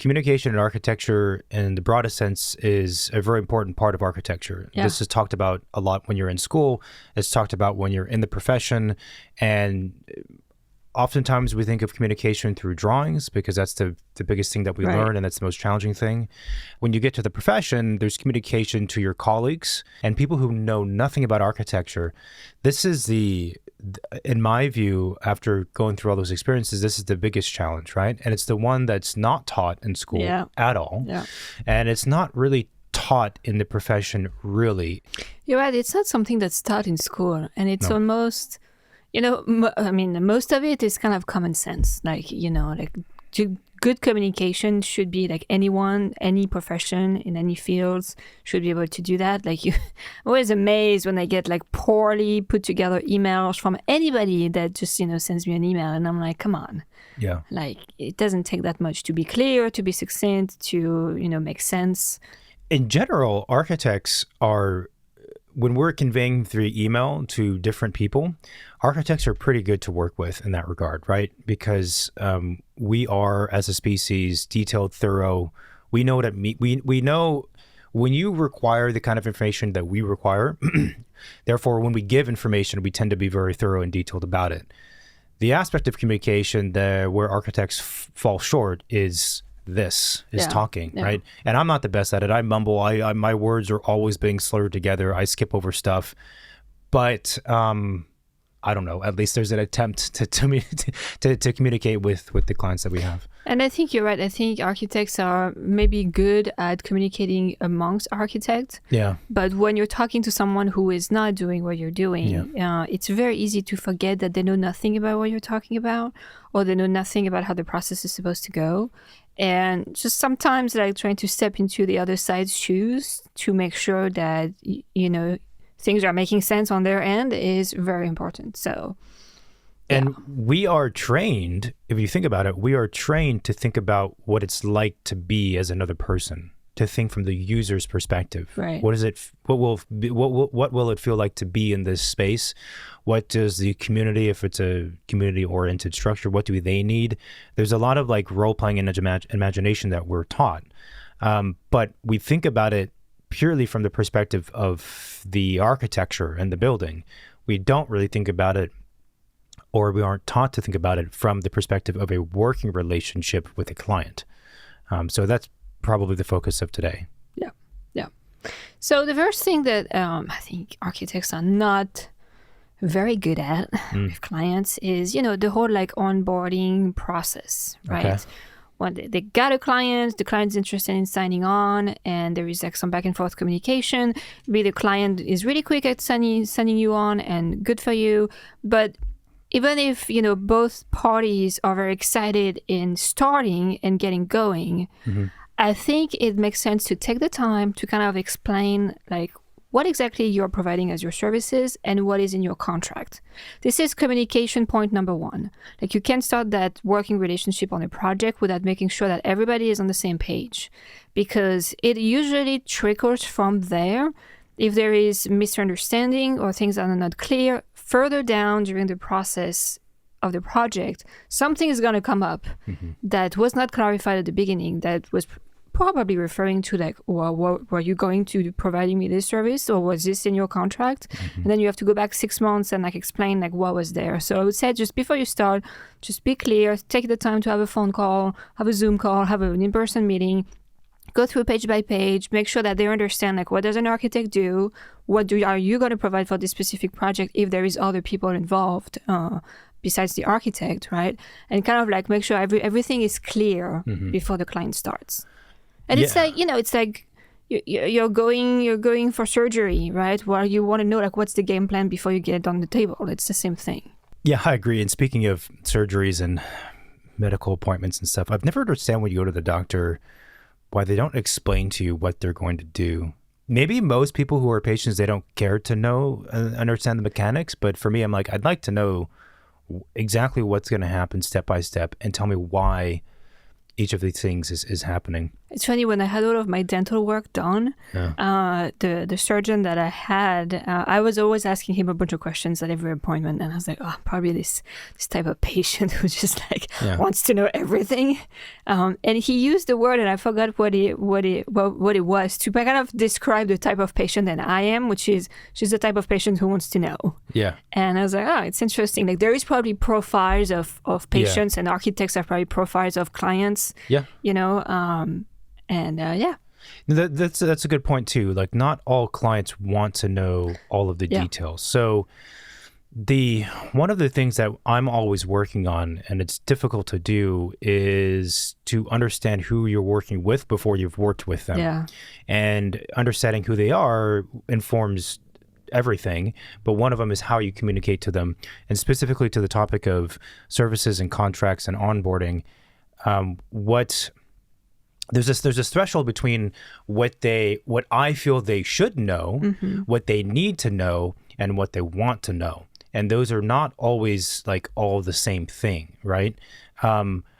communication and architecture in the broadest sense is a very important part of architecture. Yeah. This is talked about a lot when you're in school. It's talked about when you're in the profession. And oftentimes we think of communication through drawings because that's the biggest thing that we learn, and that's the most challenging thing. When you get to the profession, there's communication to your colleagues and people who know nothing about architecture. This is in my view, after going through all those experiences, this is the biggest challenge, right? And it's the one that's not taught in school at all. Yeah. And it's not really taught in the profession, really. You're right. It's not something that's taught in school. And it's almost, most of it is kind of common sense. Like, good communication should be like anyone, any profession in any fields should be able to do that. Like I'm always amazed when I get like poorly put together emails from anybody that just, sends me an email and I'm like, come on. Yeah. Like it doesn't take that much to be clear, to be succinct, to, make sense. In general, architects are, when we're conveying through email to different people, architects are pretty good to work with in that regard, right? Because we are, as a species, detailed, thorough. We know what it means. We know when you require the kind of information that we require, therefore, when we give information, we tend to be very thorough and detailed about it. The aspect of communication where architects fall short is talking, right? And I'm not the best at it. I mumble. My words are always being slurred together. I skip over stuff. But I don't know. At least there's an attempt to communicate with the clients that we have. And I think you're right. I think architects are maybe good at communicating amongst architects. Yeah. But when you're talking to someone who is not doing what you're doing, it's very easy to forget that they know nothing about what you're talking about, or they know nothing about how the process is supposed to go. And just sometimes like trying to step into the other side's shoes to make sure that, things are making sense on their end is very important. So, and we are trained, if you think about it, we are trained to think about what it's like to be as another person, to think from the user's perspective. Right. What will it feel like to be in this space? What does the community, if it's a community-oriented structure, what do they need? There's a lot of like role-playing and imagination that we're taught. But we think about it purely from the perspective of the architecture and the building. We don't really think about it, or we aren't taught to think about it from the perspective of a working relationship with a client. So that's probably the focus of today. Yeah. So the first thing that I think architects are not very good at with clients is, the whole like onboarding process, right? Okay. When they got a client, the client's interested in signing on, and there is like some back and forth communication. Maybe the client is really quick at signing you on, and good for you. But even if, both parties are very excited in starting and getting going, I think it makes sense to take the time to kind of explain like what exactly you're providing as your services and what is in your contract. This is communication point number one. Like you can't start that working relationship on a project without making sure that everybody is on the same page, because it usually trickles from there. If there is misunderstanding or things that are not clear further down during the process of the project, something is going to come up that was not clarified at the beginning, that was probably referring to like, well, were you going to providing me this service, or was this in your contract? And then you have to go back 6 months and like explain like what was there. So I would say just before you start, just be clear, take the time to have a phone call, have a Zoom call, have an in-person meeting, go through page by page, make sure that they understand like what does an architect do, are you going to provide for this specific project if there is other people involved besides the architect, right? And kind of like make sure everything is clear before the client starts. And it's like, it's like you're going for surgery, right? Well, you want to know like what's the game plan before you get on the table. It's the same thing. Yeah, I agree. And speaking of surgeries and medical appointments and stuff, I've never understand when you go to the doctor why they don't explain to you what they're going to do. Maybe most people who are patients, they don't care to know, understand the mechanics. But for me, I'm like, I'd like to know exactly what's going to happen step by step, and tell me why each of these things is happening. It's funny, when I had all of my dental work done, Yeah. the surgeon that I had, I was always asking him a bunch of questions at every appointment, and I was like, oh, probably this type of patient who just like wants to know everything. And he used the word, and I forgot what it was, to kind of describe the type of patient that I am, which is she's the type of patient who wants to know. Yeah. And I was like, oh, it's interesting. Like, there is probably profiles of patients, and architects have probably profiles of clients. Yeah. You know, and yeah. That's a good point too. Like, not all clients want to know all of the details. So one of the things that I'm always working on, and it's difficult to do, is to understand who you're working with before you've worked with them. Yeah. And understanding who they are informs everything, but one of them is how you communicate to them. And specifically to the topic of services and contracts and onboarding, there's this threshold between what I feel they should know, what they need to know, and what they want to know. And those are not always like all the same thing, right?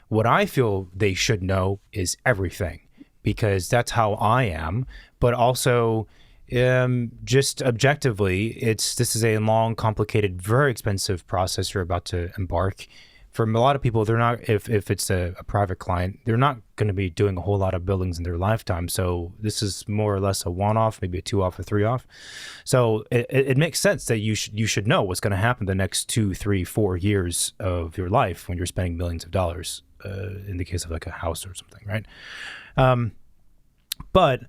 What I feel they should know is everything, because that's how I am. But also, just objectively, this is a long, complicated, very expensive process you're about to embark. For a lot of people, they're not, if it's a private client, they're not going to be doing a whole lot of buildings in their lifetime. So this is more or less a one-off, maybe a two-off, a three-off. So it makes sense that you should know what's going to happen the next 2, 3, 4 years of your life when you're spending millions of dollars, in the case of like a house or something, right? But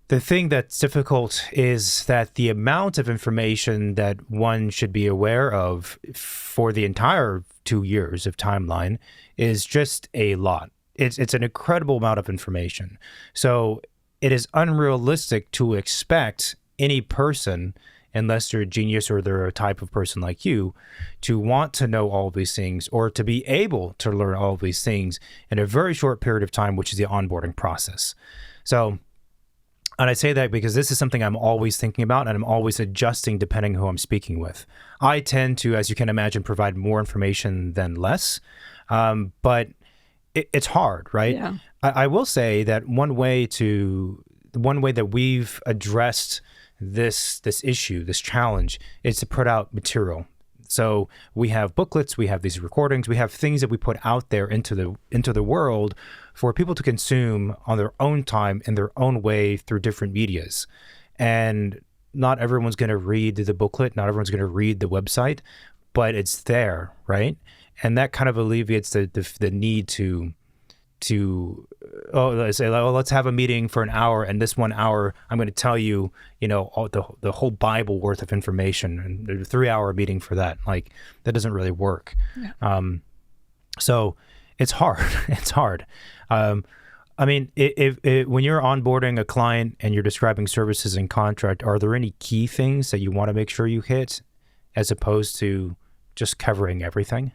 the thing that's difficult is that the amount of information that one should be aware of for the entire 2 years of timeline is just a lot. It's an incredible amount of information. So it is unrealistic to expect any person, unless they're a genius or they're a type of person like you, to want to know all of these things or to be able to learn all of these things in a very short period of time, which is the onboarding process. So, and I say that because this is something I'm always thinking about, and I'm always adjusting depending who I'm speaking with. I tend to, as you can imagine, provide more information than less, but it's hard, right? Yeah. I will say that one way that we've addressed this issue, this challenge, is to put out material. So we have booklets, we have these recordings, we have things that we put out there into the world for people to consume on their own time in their own way through different medias. And not everyone's going to read the booklet, not everyone's going to read the website, but it's there, right? And that kind of alleviates the need to let's have a meeting for an hour, and this 1 hour I'm going to tell you, all the whole Bible worth of information, and a 3-hour meeting for that. Like, that doesn't really work. Yeah. So it's hard. It's hard. I mean, if when you're onboarding a client and you're describing services and contract, are there any key things that you want to make sure you hit, as opposed to just covering everything?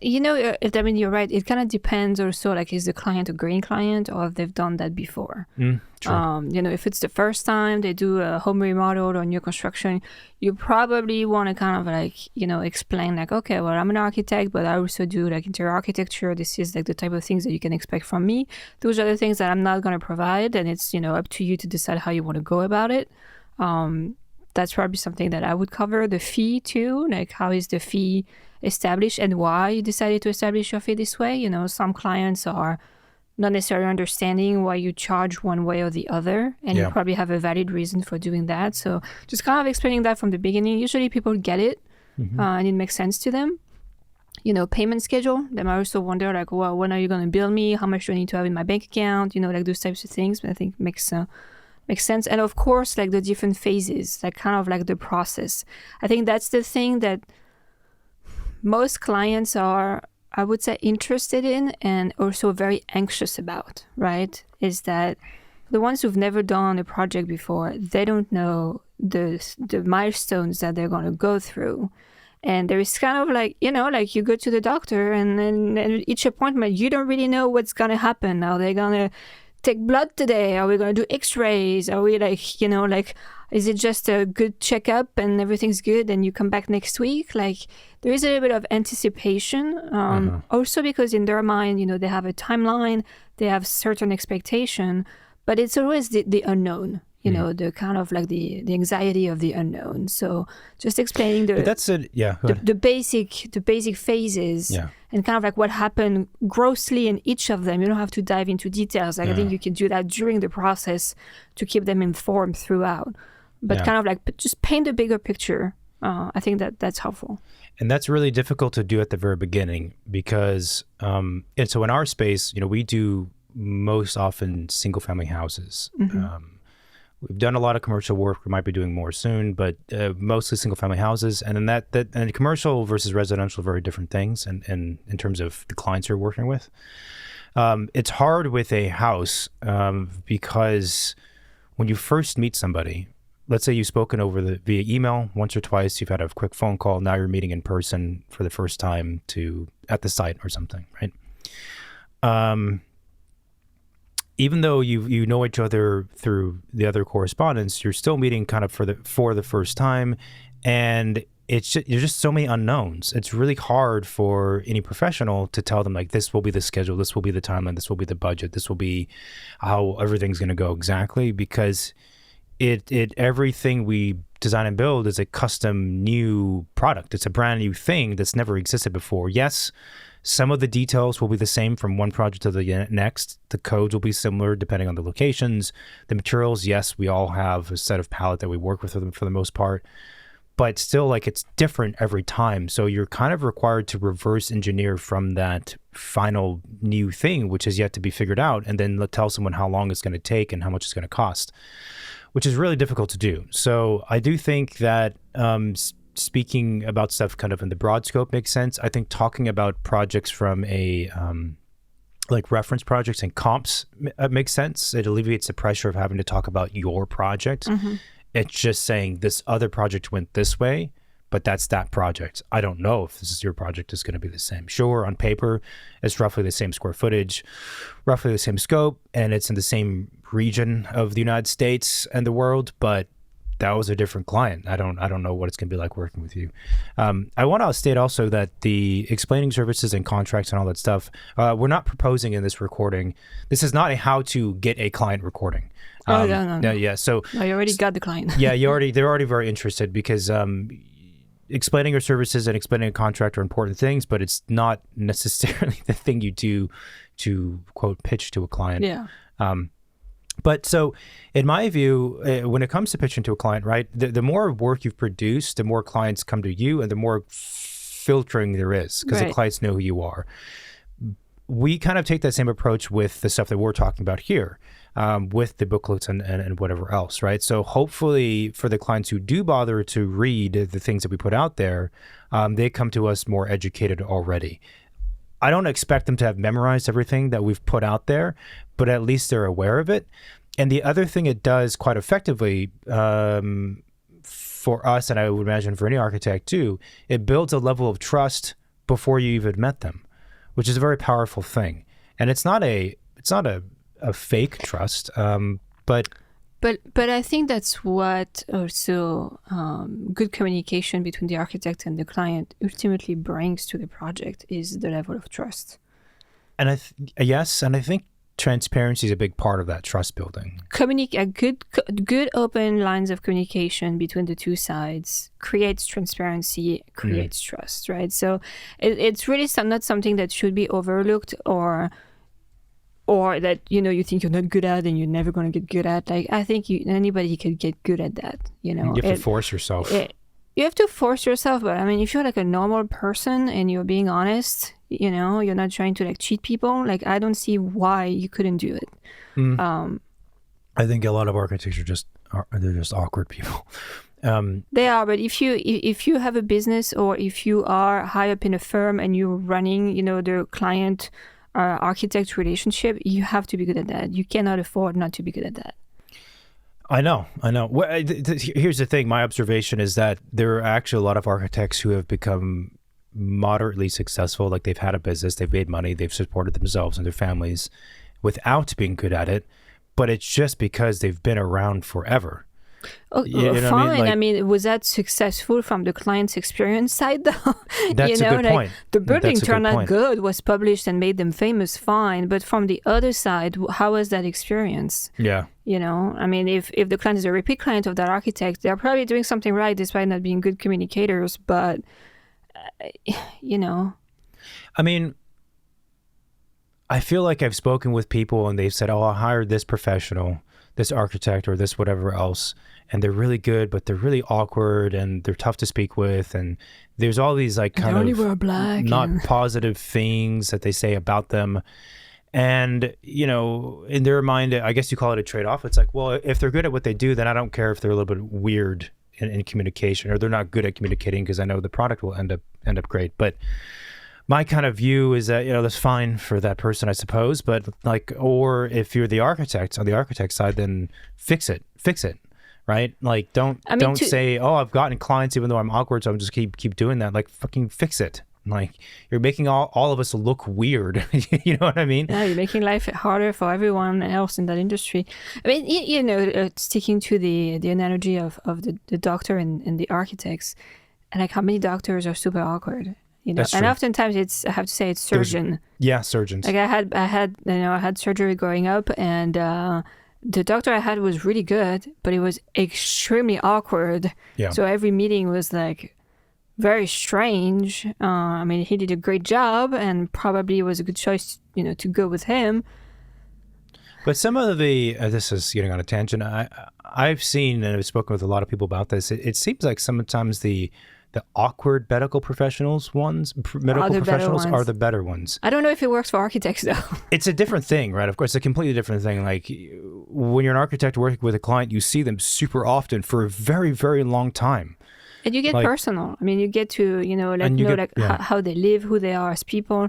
You're right. It kind of depends also, like, is the client a green client or if they've done that before? True. If it's the first time they do a home remodel or new construction, you probably want to kind of like, explain like, okay, well, I'm an architect, but I also do like interior architecture. This is like the type of things that you can expect from me. Those are the things that I'm not going to provide. And it's, up to you to decide how you want to go about it. That's probably something that I would cover. The fee too, like how is the fee established and why you decided to establish your fee this way. Some clients are not necessarily understanding why you charge one way or the other, and you probably have a valid reason for doing that. So just kind of explaining that from the beginning. Usually people get it, and it makes sense to them. Payment schedule. They might also wonder like, well, when are you going to bill me? How much do I need to have in my bank account? Like those types of things. But I think makes sense. And of course, like the different phases, like kind of like the process. I think that's the thing that most clients are, I would say, interested in and also very anxious about, right? Is that the ones who've never done a project before, they don't know the milestones that they're going to go through. And there is kind of like, like you go to the doctor and each appointment, you don't really know what's going to happen. Are they going to take blood today? Are we going to do x-rays? Are we like, is it just a good checkup and everything's good and you come back next week? Like there is a little bit of anticipation. Also because in their mind, they have a timeline, they have certain expectation, but it's always the unknown. The kind of like the anxiety of the unknown. So just explaining the basic phases and kind of like what happened grossly in each of them. You don't have to dive into details. Like I think you can do that during the process to keep them informed throughout. But kind of like just paint a bigger picture. I think that's helpful. And that's really difficult to do at the very beginning because, and so in our space, we do most often single family houses. We've done a lot of commercial work. We might be doing more soon, but mostly single-family houses. And then and commercial versus residential are very different things, and in terms of the clients you're working with. It's hard with a house because when you first meet somebody, let's say you've spoken via email once or twice, you've had a quick phone call. Now you're meeting in person for the first time at the site or something, right? Even though you know each other through the other correspondence, you're still meeting kind of for the first time, and there's just so many unknowns. It's really hard for any professional to tell them like this will be the schedule, this will be the timeline, this will be the budget, this will be how everything's going to go exactly, because everything we design and build is a custom new product. It's a brand new thing that's never existed before. Yes. Some of the details will be the same from one project to the next. The codes will be similar depending on the locations. The materials, yes, we all have a set of palette that we work with for the most part. But still, like, it's different every time. So you're kind of required to reverse engineer from that final new thing, which is yet to be figured out, and then tell someone how long it's going to take and how much it's going to cost, which is really difficult to do. So I do think that speaking about stuff kind of in the broad scope makes sense. I think talking about projects from a like reference projects and comps makes sense. It alleviates the pressure of having to talk about your project. It's just saying this other project went this way, but that's that project. I don't know if this is your project is going to be the same. Sure, on paper, it's roughly the same square footage, roughly the same scope, and it's in the same region of the United States and the world, but that was a different client. I don't know what it's going to be like working with you. I want to state also that the explaining services and contracts and all that stuff, we're not proposing in this recording. This is not a how to get a client recording. No. Yeah. So no, you already got the client. Yeah, they're already very interested because explaining your services and explaining a contract are important things, but it's not necessarily the thing you do to quote pitch to a client. Yeah. But so in my view, when it comes to pitching to a client, right, the more work you've produced, the more clients come to you and the more filtering there is because the clients know who you are. We kind of take that same approach with the stuff that we're talking about here, with the booklets and whatever else, right? So hopefully for the clients who do bother to read the things that we put out there, they come to us more educated already. I don't expect them to have memorized everything that we've put out there, but at least they're aware of it. And the other thing it does quite effectively for us, and I would imagine for any architect too, it builds a level of trust before you even met them, which is a very powerful thing. And it's not a fake trust, but I think that's what also good communication between the architect and the client ultimately brings to the project is the level of trust. And I think transparency is a big part of that trust building. Good open lines of communication between the two sides creates transparency, creates trust, right? So it's really not something that should be overlooked or that, you think you're not good at and you're never going to get good at. Like, I think anybody could get good at that, You have to force yourself. You have to force yourself, but I mean, if you're like a normal person and you're being honest, you're not trying to like cheat people, like I don't see why you couldn't do it. I think a lot of architects they're just awkward people. They are, but if you have a business or if you are high up in a firm and you're running, the client architect relationship, you have to be good at that. You cannot afford not to be good at that. I know. Well, here's the thing. My observation is that there are actually a lot of architects who have become moderately successful. Like they've had a business, they've made money, they've supported themselves and their families without being good at it, but it's just because they've been around forever. Oh, You know fine. what I mean? Was that successful from the client's experience side, though? That's a good point. The building That's a good turned out point. good, was published and made them famous, fine. But from the other side, how was that experience? Yeah. You know, I mean, if the client is a repeat client of that architect, they're probably doing something right despite not being good communicators. But, you know. I mean, I feel like I've spoken with people and they've said, oh, I hired this professional, this architect or this whatever else, and they're really good, but they're really awkward and they're tough to speak with. And there's all these like kind only of wear black not and... positive things that they say about them. And, you know, in their mind, I guess you call it a trade-off. It's like, well, if they're good at what they do, then I don't care if they're a little bit weird in communication, or they're not good at communicating, because I know the product will end up great. But my kind of view is that, you know, that's fine for that person, I suppose. But like, or if you're the architect, on the architect side, then fix it, right? Like, don't say, oh, I've gotten clients even though I'm awkward, so I'm just keep doing that. Like, fucking fix it. Like, you're making all of us look weird. You know what I mean? Yeah, you're making life harder for everyone else in that industry. I mean, you know, sticking to the analogy of the doctor and the architects, and like how many doctors are super awkward. You know, That's and true. oftentimes I have to say it's surgeon. Surgeons. Like I had surgery growing up, and the doctor I had was really good, but it was extremely awkward. Yeah. So every meeting was like very strange. I mean, he did a great job, and probably was a good choice, you know, to go with him. But some of the this is getting on a tangent. I've seen and I've spoken with a lot of people about this. It seems like sometimes the awkward medical professionals are the better ones. I don't know if it works for architects though. It's a different thing, right? Of course, it's a completely different thing. Like when you're an architect working with a client, you see them super often for a very, very long time. And you get personal. I mean, you get to, you know, how they live, who they are as people.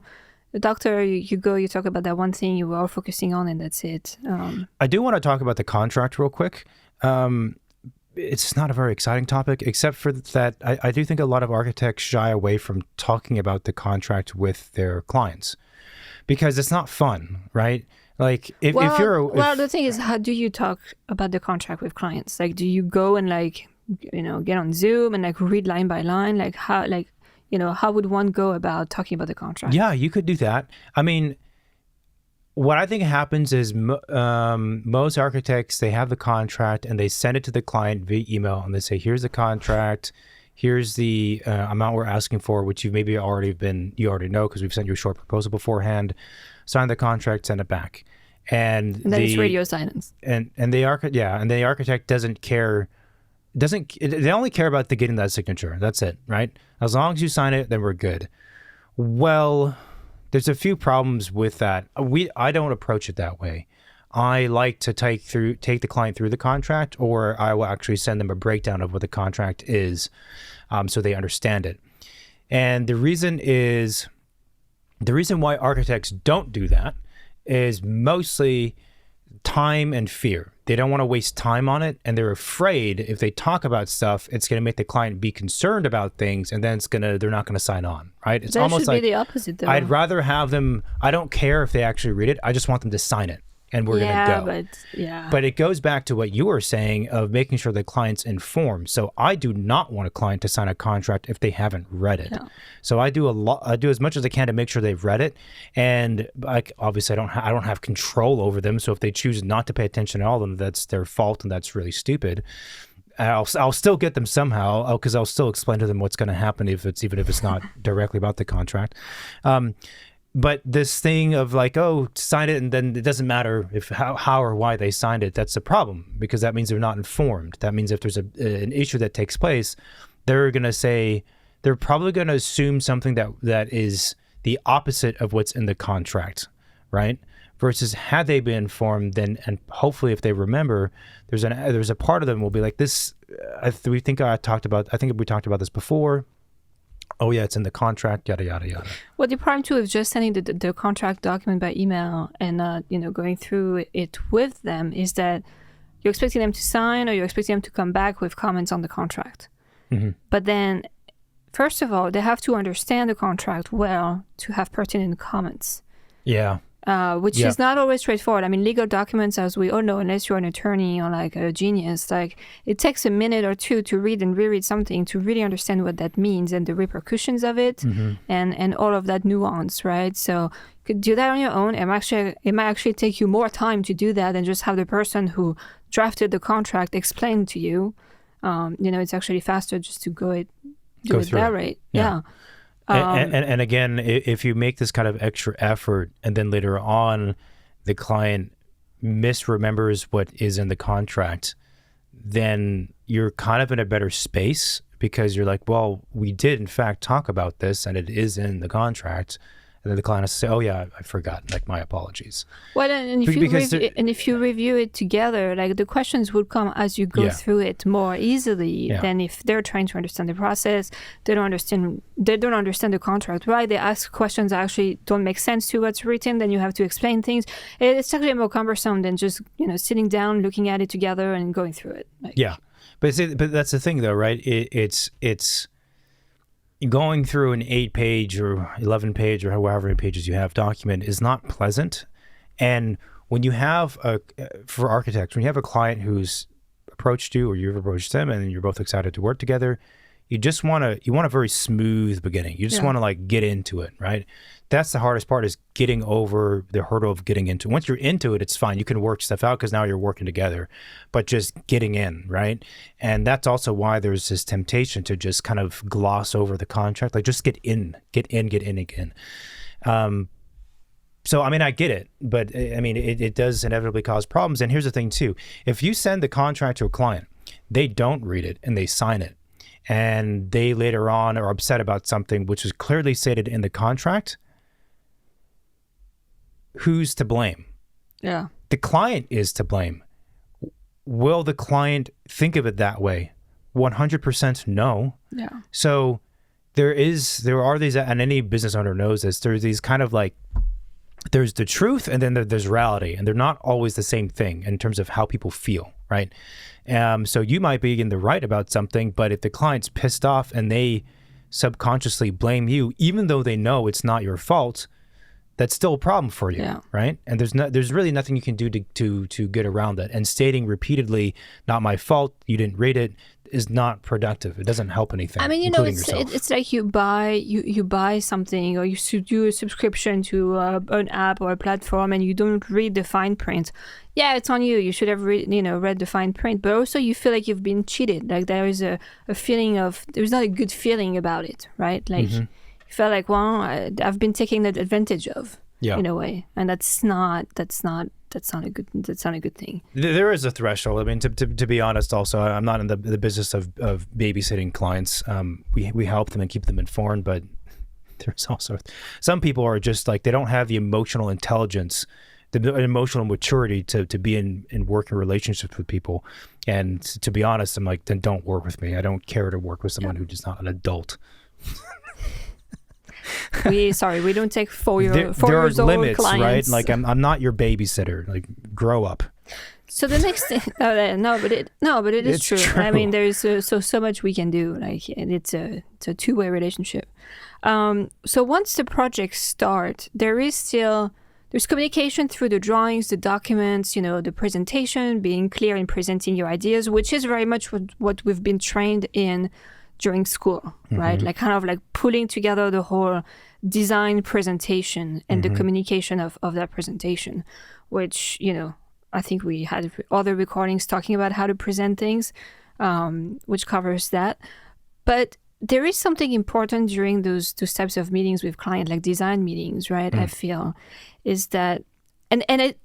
The doctor, you go, you talk about that one thing you were all focusing on, and that's it. I do want to talk about the contract real quick. It's not a very exciting topic, except for that I do think a lot of architects shy away from talking about the contract with their clients because it's not fun, right? Like if the thing is, how do you talk about the contract with clients? Like, do you go and like, you know, get on Zoom and like read line by line? Like how, like, you know, how would one go about talking about the contract? Yeah, you could do that. I mean, what I think happens is most architects, they have the contract and they send it to the client via email and they say, here's the contract, here's the amount we're asking for, which you already know because we've sent you a short proposal beforehand. Sign the contract, send it back. And then it's radio silence. And the architect doesn't care. They only care about getting that signature. That's it, right? As long as you sign it, then we're good. Well, there's a few problems with that. I don't approach it that way. I like to take the client through the contract, or I will actually send them a breakdown of what the contract is, so they understand it. And the reason why architects don't do that is mostly time and fear. They don't want to waste time on it, and they're afraid if they talk about stuff, it's going to make the client be concerned about things, and then they're not going to sign on, right? It's almost like be the opposite, though. I'd rather have them. I don't care if they actually read it. I just want them to sign it, and we're going to go. But it goes back to what you were saying of making sure the client's informed. So I do not want a client to sign a contract if they haven't read it. No. So I do as much as I can to make sure they've read it. And obviously I don't have control over them. So if they choose not to pay attention at all, then that's their fault, and that's really stupid. I'll still get them somehow because I'll still explain to them what's going to happen even if it's not directly about the contract. But this thing of like, oh, sign it, and then it doesn't matter how or why they signed it. That's a problem because that means they're not informed. That means if there's an issue that takes place, they're probably going to assume something that is the opposite of what's in the contract, right? Versus had they been informed, then, and hopefully if they remember, there's a part of them will be like this. I think we talked about this before. Oh yeah, it's in the contract, yada yada yada. Well, the problem too is just sending the contract document by email and going through it with them is that you're expecting them to sign or you're expecting them to come back with comments on the contract. Mm-hmm. But then, first of all, they have to understand the contract well to have pertinent comments. Yeah. which is not always straightforward. I mean, legal documents, as we all know, unless you're an attorney or like a genius, like it takes a minute or two to read and reread something to really understand what that means and the repercussions of it, and all of that nuance, right? So you could do that on your own. It might actually take you more time to do that than just have the person who drafted the contract explain to you. It's actually faster just to do it that way. Yeah. And again, if you make this kind of extra effort and then later on the client misremembers what is in the contract, then you're kind of in a better space because you're like, well, we did in fact talk about this and it is in the contract. And then the client has to say, oh yeah, I forgot, like my apologies. Well, and if you review it together, like the questions would come as you go through it more easily than if they're trying to understand the process. They don't understand the contract, right? They ask questions that actually don't make sense to what's written. Then you have to explain things. It's actually more cumbersome than just sitting down, looking at it together, and going through it. But that's the thing, though, right? It's going through an 8-page or 11-page or however many pages you have document is not pleasant. And when you have for architects, when you have a client who's approached you or you've approached them and you're both excited to work together, you want a very smooth beginning. You just want to like get into it, right? That's the hardest part, is getting over the hurdle of getting into it. Once you're into it, it's fine. You can work stuff out because now you're working together, but just getting in, right? And that's also why there's this temptation to just kind of gloss over the contract, like just get in again. So, I mean, I get it, but I mean, it does inevitably cause problems. And here's the thing too, if you send the contract to a client, they don't read it and they sign it, and they later on are upset about something which is clearly stated in the contract, who's to blame? Yeah. The client is to blame. Will the client think of it that way? 100% no. Yeah. So there are these, and any business owner knows this, there's these kind of like, there's the truth and then there's reality, and they're not always the same thing in terms of how people feel, right? So you might be in the right about something, but if the client's pissed off and they subconsciously blame you, even though they know it's not your fault, that's still a problem for you, right? And there's really nothing you can do to get around that. And stating repeatedly, "Not my fault, you didn't read it," is not productive. It doesn't help anything. I mean, it's like you buy something, or you do a subscription to an app or a platform, and you don't read the fine print. Yeah, it's on you. You should have read the fine print, but also you feel like you've been cheated. Like there is a feeling of, there's not a good feeling about it, right? Like you feel like, well, I've been taken advantage of in a way, and that's not a good thing. There is a threshold. I mean, to be honest, also, I'm not in the business of babysitting clients. We help them and keep them informed, but there's also some people are just like, they don't have the emotional intelligence, the emotional maturity to be in working relationships with people. And to be honest, I'm like, then don't work with me. I don't care to work with someone who's just not an adult. We don't take 4 years old limits, clients. right? Like I'm not your babysitter. Like, grow up. So the next thing, but it is true. I mean, there's so much we can do. Like, it's a two-way relationship. So once the projects start, there's communication through the drawings, the documents, the presentation, being clear in presenting your ideas, which is very much what we've been trained in during school, right? Like kind of like pulling together the whole design presentation and the communication of that presentation, which, I think we had other recordings talking about how to present things, which covers that. But there is something important during those types of meetings with clients, like design meetings, right? I feel is that, and it,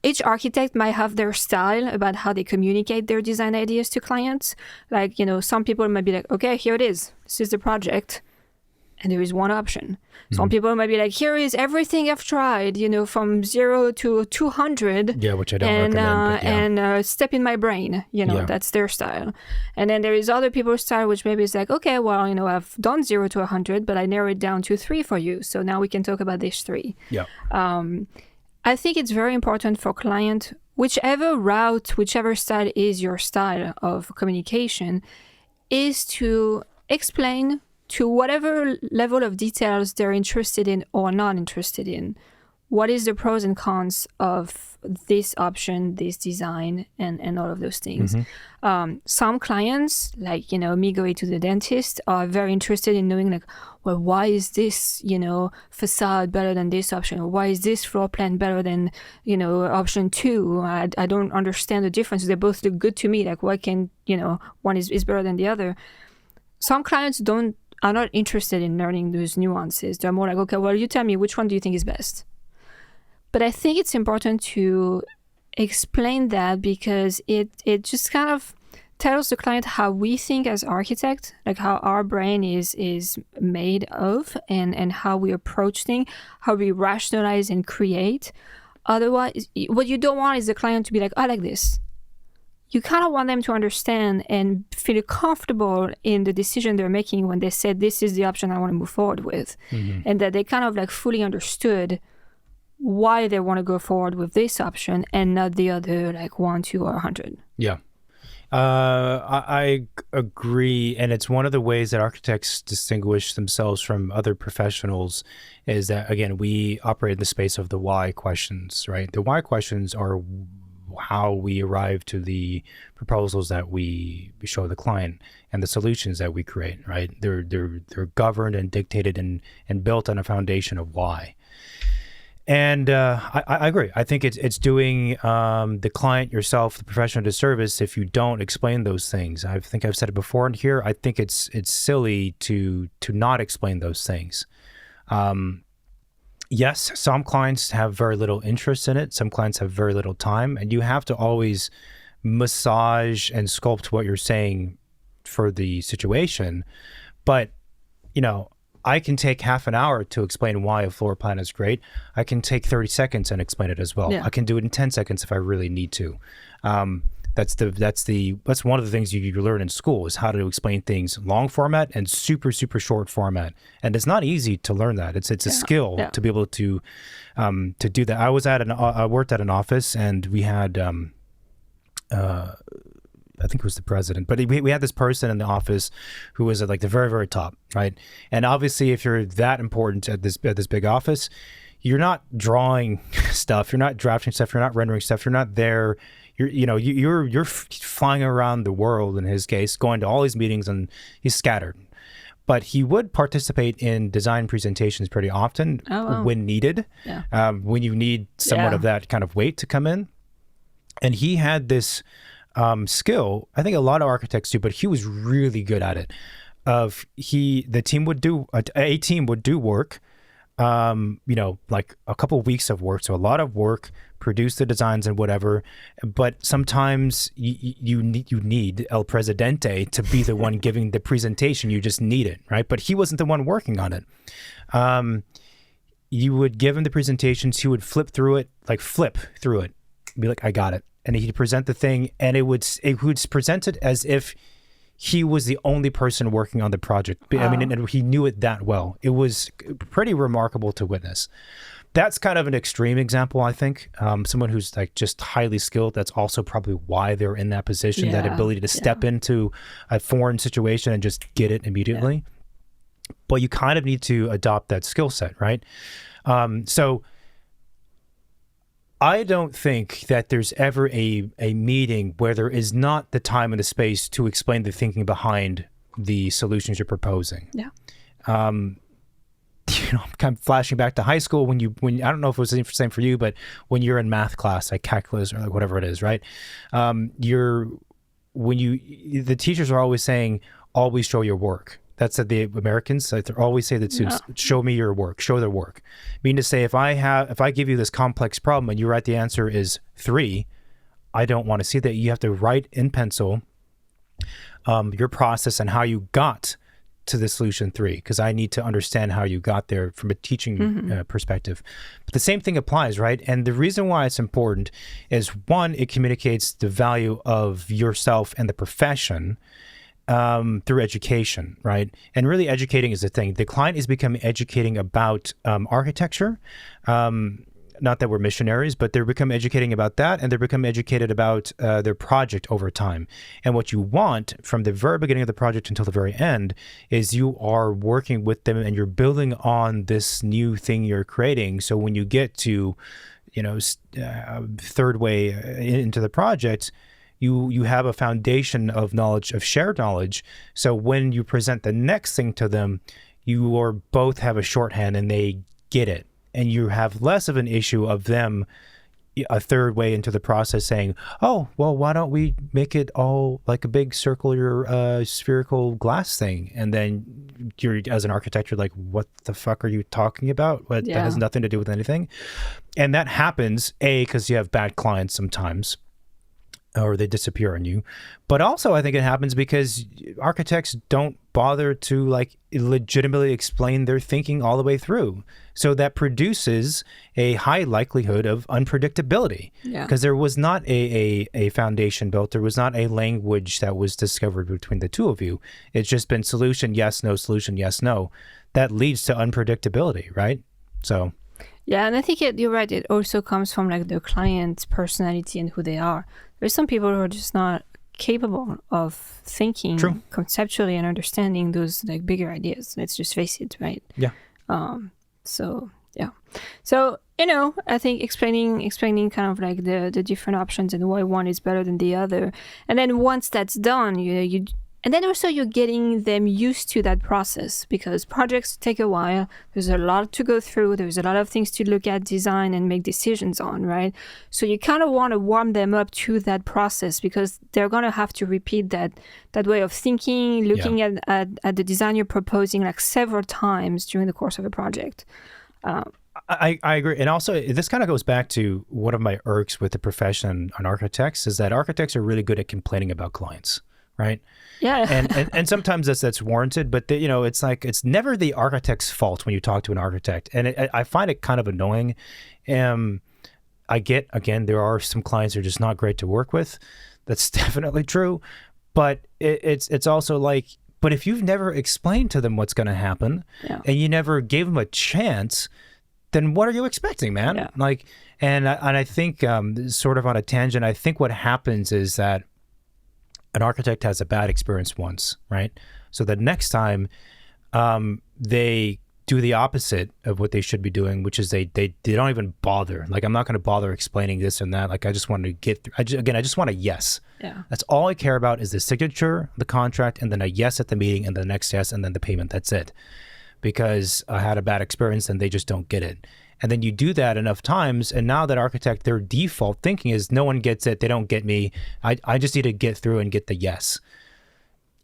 each architect might have their style about how they communicate their design ideas to clients. Like, some people might be like, okay, here it is. This is the project. And there is one option. Some people might be like, here is everything I've tried, from 0 to 200. Yeah, which I don't recommend. And step in my brain, that's their style. And then there is other people's style, which maybe is like, okay, well, I've done 0 to 100, but I narrowed it down to 3 for you. So now we can talk about these 3. Yeah. I think it's very important for client, whichever style is your style of communication, is to explain to whatever level of details they're interested in or not interested in what is the pros and cons of this option, this design, and all of those things. Some clients, like, me going to the dentist, are very interested in knowing, like, well, why is this, facade better than this option? Or why is this floor plan better than, option 2? I don't understand the difference. They both look good to me. Like, why can, one is better than the other? Some clients are not interested in learning those nuances. They're more like, okay, well, you tell me, which one do you think is best? But I think it's important to explain that, because it just kind of tells the client how we think as architects, like how our brain is made of, and how we approach things, how we rationalize and create. Otherwise, what you don't want is the client to be like, I like this. You kind of want them to understand and feel comfortable in the decision they're making when they said, this is the option I want to move forward with. And that they kind of like fully understood why they want to go forward with this option and not the other, like 1, 2, or 100. Yeah. I agree. And it's one of the ways that architects distinguish themselves from other professionals is that, again, we operate in the space of the why questions, right? The why questions are how we arrive to the proposals that we show the client and the solutions that we create, right? They're governed and dictated and built on a foundation of why. And I agree. I think it's doing the client, yourself, the professional disservice if you don't explain those things. I think I've said it before in here. I think it's silly to not explain those things. Yes, some clients have very little interest in it. Some clients have very little time, and you have to always massage and sculpt what you're saying for the situation. But, I can take half an hour to explain why a floor plan is great. I can take 30 seconds and explain it as well. Yeah. I can do it in 10 seconds if I really need to. That's one of the things you learn in school, is how to explain things long format and super, super short format. And it's not easy to learn that. It's a skill to be able to do that. I worked at an office, and we had I think it was the president, but we had this person in the office who was at like the very, very top, right? And obviously, if you're that important at this big office, you're not drawing stuff, you're not drafting stuff, you're not rendering stuff, you're not there. You're flying around the world, in his case, going to all these meetings, and he's scattered. But he would participate in design presentations pretty often when needed, when you need somewhat of that kind of weight to come in. And he had this skill, I think a lot of architects do, but he was really good at it. A team would do work, like a couple of weeks of work, so a lot of work, produce the designs and whatever. But sometimes you need El Presidente to be the one giving the presentation. You just need it, right? But he wasn't the one working on it. You would give him the presentations. He would flip through it, be like, I got it. And he'd present the thing, and it would present it as if he was the only person working on the project. I mean, and he knew it that well. It was pretty remarkable to witness. That's kind of an extreme example, I think. Someone who's like just highly skilled. That's also probably why they're in that position, that ability to step into a foreign situation and just get it immediately. But you kind of need to adopt that skill set, right? So I don't think that there's ever a meeting where there is not the time and the space to explain the thinking behind the solutions you're proposing. Yeah. I'm kind of flashing back to high school when I don't know if it was the same for you, but when you're in math class, like calculus or like whatever it is, right? The teachers are always saying, always show your work. That's the Americans. They always say that students, show me your work, show their work. Meaning to say, if I give you this complex problem and you write the answer is 3, I don't want to see that. You have to write in pencil your process and how you got to the solution 3, because I need to understand how you got there from a teaching perspective. But the same thing applies, right? And the reason why it's important is, one, it communicates the value of yourself and the profession through education, right? And really educating is the thing. The client is becoming educating about architecture. not that we're missionaries, but they become educating about that, and they become educated about their project over time. And what you want from the very beginning of the project until the very end is you are working with them and you're building on this new thing you're creating. So when you get to, third way into the project, you have a foundation of knowledge, of shared knowledge. So when you present the next thing to them, you are both have a shorthand and they get it. And you have less of an issue of them a third way into the process saying, oh, well, why don't we make it all like a big circular spherical glass thing? And then you're, as an architect, you're like, what the fuck are you talking about? That has nothing to do with anything. And that happens, because you have bad clients sometimes, or they disappear on you. But also I think it happens because architects don't bother to like legitimately explain their thinking all the way through. So that produces a high likelihood of unpredictability, because there was not a foundation built. There was not a language that was discovered between the two of you. It's just been solution, yes, no, solution, yes, no. That leads to unpredictability, right? So... yeah, and I think you're right. It also comes from like the client's personality and who they are. There's some people who are just not capable of thinking conceptually and understanding those like bigger ideas. Let's just face it, right? Yeah. So I think explaining kind of like the different options and why one is better than the other, and then once that's done, and then also you're getting them used to that process, because projects take a while. There's a lot to go through. There's a lot of things to look at, design, and make decisions on, right? So you kind of want to warm them up to that process, because they're going to have to repeat that way of thinking, looking at the design you're proposing like several times during the course of a project. I agree. And also, this kind of goes back to one of my irks with the profession on architects, is that architects are really good at complaining about clients, right? Yeah. and sometimes that's warranted, but it's like, it's never the architect's fault when you talk to an architect. And I find it kind of annoying. I get, again, there are some clients that are just not great to work with. That's definitely true. But it's also like, but if you've never explained to them what's going to happen and you never gave them a chance, then what are you expecting, man? Yeah. Like, and I think sort of on a tangent, I think what happens is that an architect has a bad experience once, right? So the next time they do the opposite of what they should be doing, which is they don't even bother. Like, I'm not going to bother explaining this and that. Like, I just want to get through. I just want a yes. Yeah. That's all I care about, is the signature, the contract, and then a yes at the meeting, and the next yes, and then the payment. That's it. Because I had a bad experience and they just don't get it. And then you do that enough times, and now that architect, their default thinking is, no one gets it, they don't get me, I just need to get through and get the yes.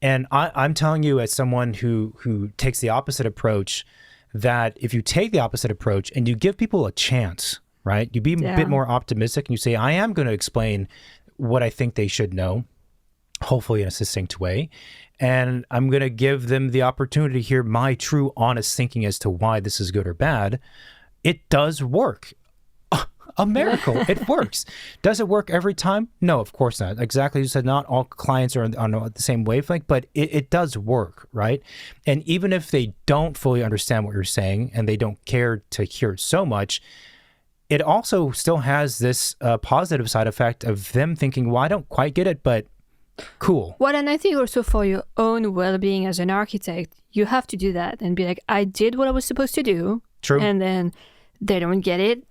And I'm telling you, as someone who takes the opposite approach, that if you take the opposite approach and you give people a chance, right? You be a bit more optimistic and you say, I am going to explain what I think they should know, hopefully in a succinct way. And I'm going to give them the opportunity to hear my true, honest thinking as to why this is good or bad. It does work. A miracle. It works. Does it work every time? No, of course not. Exactly. You said not all clients are on the same wavelength, but it does work, right? And even if they don't fully understand what you're saying and they don't care to hear it so much, it also still has this positive side effect of them thinking, well, I don't quite get it, but cool. Well, and I think also for your own well-being as an architect, you have to do that and be like, I did what I was supposed to do. True. And then they don't get it.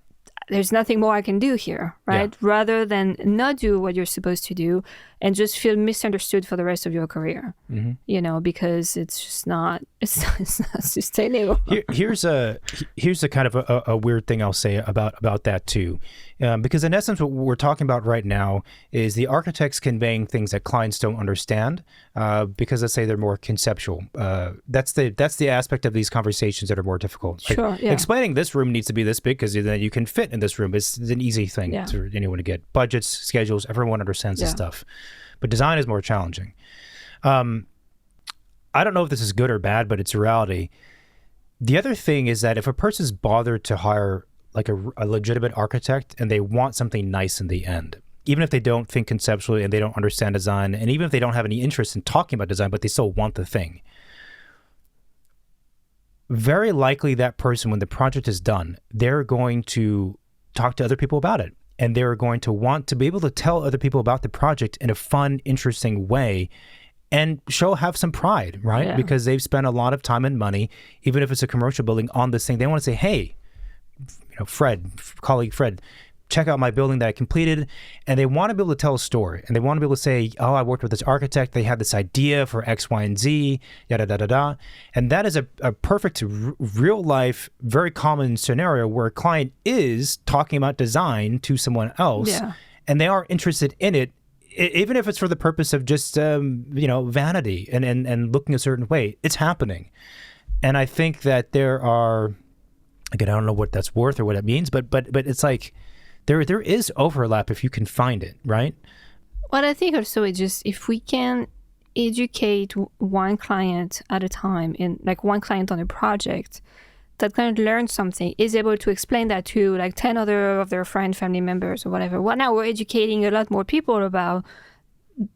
There's nothing more I can do here, right? Yeah. Rather than not do what you're supposed to do and just feel misunderstood for the rest of your career, because it's just not, it's not sustainable. Here's a kind of a weird thing I'll say about that too. Because in essence, what we're talking about right now is the architects conveying things that clients don't understand, because let's say they're more conceptual. That's the aspect of these conversations that are more difficult. Like, sure, yeah. Explaining this room needs to be this big because then you can fit in this room. It's an easy thing for anyone to get. Budgets, schedules, everyone understands this stuff. But design is more challenging. I don't know if this is good or bad, but it's a reality. The other thing is that if a person's bothered to hire like a legitimate architect and they want something nice in the end, even if they don't think conceptually and they don't understand design, and even if they don't have any interest in talking about design, but they still want the thing, very likely that person, when the project is done, they're going to talk to other people about it. And they're going to want to be able to tell other people about the project in a fun, interesting way and have some pride, right? Yeah. Because they've spent a lot of time and money, even if it's a commercial building, on this thing. They want to say, hey, colleague Fred, check out my building that I completed. And they want to be able to tell a story. And they want to be able to say, oh, I worked with this architect. They had this idea for X, Y, and Z, yada, da, da, da. And that is a perfect real life, very common scenario where a client is talking about design to someone else. Yeah. And they are interested in it, even if it's for the purpose of just, vanity and looking a certain way. It's happening. And I think that there are, again, I don't know what that's worth or what it means, but it's like, there is overlap if you can find it, right? Well, I think also it's just if we can educate one client at a time, in like one client on a project, that client learns something, is able to explain that to like 10 other of their friend, family members or whatever. Well, now we're educating a lot more people about,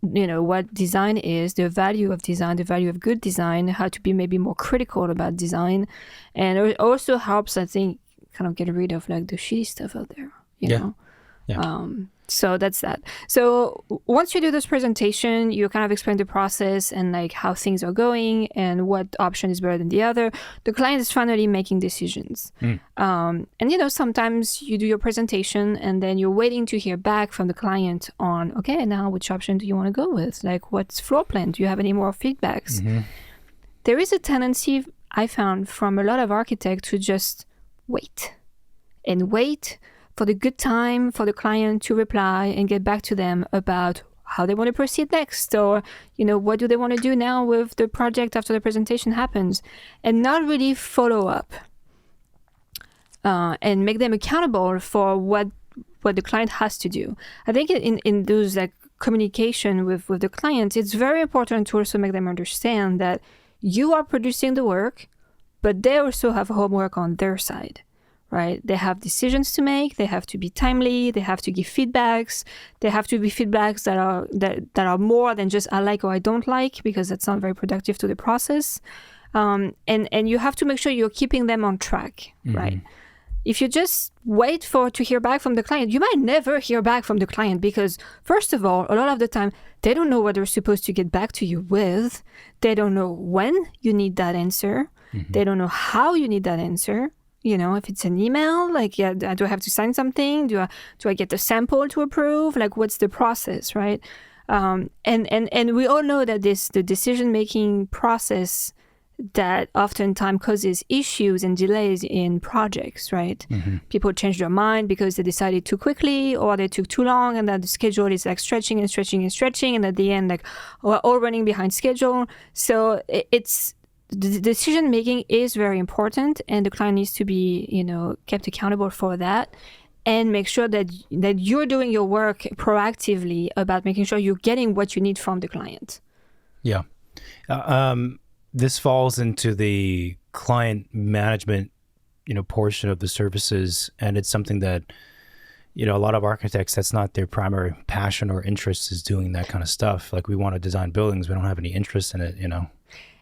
what design is, the value of design, the value of good design, how to be maybe more critical about design. And it also helps, I think, kind of get rid of like the shitty stuff out there. You know? Yeah. So that's that. So once you do this presentation, you kind of explain the process and like how things are going and what option is better than the other. The client is finally making decisions. And sometimes you do your presentation and then you're waiting to hear back from the client on, okay, now which option do you want to go with? Like, what's floor plan? Do you have any more feedbacks? Mm-hmm. There is a tendency I found from a lot of architects to just wait for the good time for the client to reply and get back to them about how they want to proceed next, or, what do they want to do now with the project after the presentation happens, and not really follow up and make them accountable for what the client has to do. I think in those like communication with the client, it's very important to also make them understand that you are producing the work, but they also have homework on their side. Right? They have decisions to make. They have to be timely. They have to give feedbacks. They have to be feedbacks that are more than just I like or I don't like, because that's not very productive to the process. And you have to make sure you're keeping them on track, right? If you just wait to hear back from the client, you might never hear back from the client because, first of all, a lot of the time, they don't know what they're supposed to get back to you with. They don't know when you need that answer. They don't know how you need that answer. If it's an email, like, do I have to sign something? Do I get the sample to approve? Like, what's the process, right? And we all know that the decision-making process that oftentimes causes issues and delays in projects, right? People change their mind because they decided too quickly or they took too long, and that the schedule is like stretching and stretching and stretching, and at the end, like, we're all running behind schedule. So the decision making is very important, and the client needs to be, kept accountable for that, and make sure that you're doing your work proactively about making sure you're getting what you need from the client. Yeah. This falls into the client management, portion of the services, and it's something that, a lot of architects, that's not their primary passion or interest, is doing that kind of stuff. Like, we want to design buildings, we don't have any interest in it,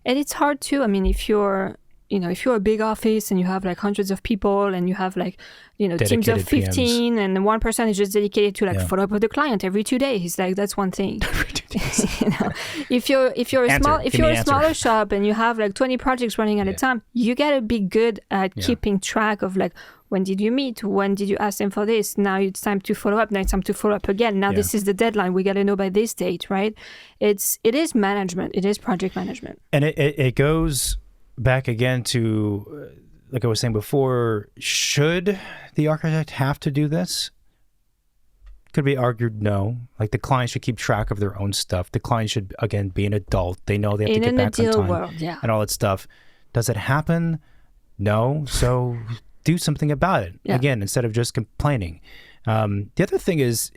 And it's hard too. I mean, if you're a big office and you have like hundreds of people and you have like, teams of 15 PMs. And one person is just dedicated to follow up with the client every 2 days, like, that's one thing. If you're a smaller shop and you have like 20 projects running at a time, you got to be good at keeping track of like, when did you meet? When did you ask them for this? Now it's time to follow up. Now it's time to follow up again. Now this is the deadline. We got to know by this date, right? It is management. It is project management. And it goes back again to, like I was saying before, should the architect have to do this? Could be argued no. Like, the client should keep track of their own stuff. The client should, again, be an adult. They know they have to get back on time world, and all that stuff. Does it happen? No. So do something about it. Again, instead of just complaining. The other thing is,